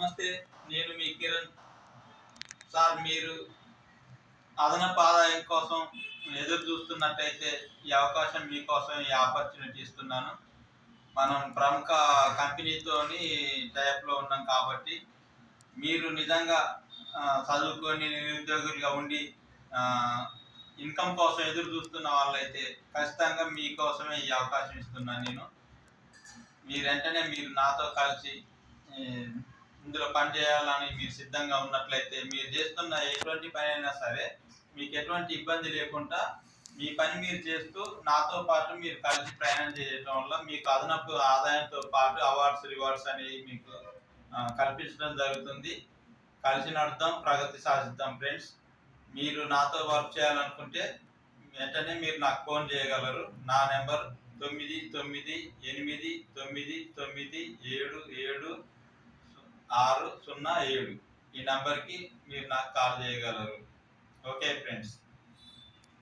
నమస్తే. నేను మీ కిరణ్ సార్. మీరు అదనపు ఆదాయం కోసం ఎదురు చూస్తున్నట్టయితే ఈ అవకాశం మీకోసం, ఈ ఆపర్చునిటీ ఇస్తున్నాను. మనం ప్రముఖ కంపెనీతోని టైప్లో ఉన్నాం కాబట్టి మీరు నిజంగా చదువుకొని నిరుద్యోగులుగా ఉండి ఇన్కమ్ కోసం ఎదురు చూస్తున్న వాళ్ళైతే ఖచ్చితంగా మీకోసమే ఈ అవకాశం ఇస్తున్నాను నేను. మీరు నాతో కలిసి ఇందులో పని చేయాలని మీరు సిద్ధంగా ఉన్నట్లయితే, మీరు చేస్తున్న ఎటువంటి పని అయినా సరే మీకు ఎటువంటి ఇబ్బంది లేకుండా మీ పని మీరు చేస్తూ నాతో పాటు మీరు కలిసి ప్రయాణం చేయడం వల్ల మీకు అదనపు ఆదాయంతో పాటు అవార్డ్స్, రివార్డ్స్ అనేవి మీకు కల్పించడం జరుగుతుంది. కలిసి నడుద్దాం, ప్రగతి సాధిద్దాం ఫ్రెండ్స్. మీరు నాతో వర్క్ చేయాలనుకుంటే వెంటనే మీరు నాకు ఫోన్ చేయగలరు. నా నెంబర్ 9999777607. ఈ నంబర్కి మీరు నాకు కాల్ చేయగలరు. Okay friends.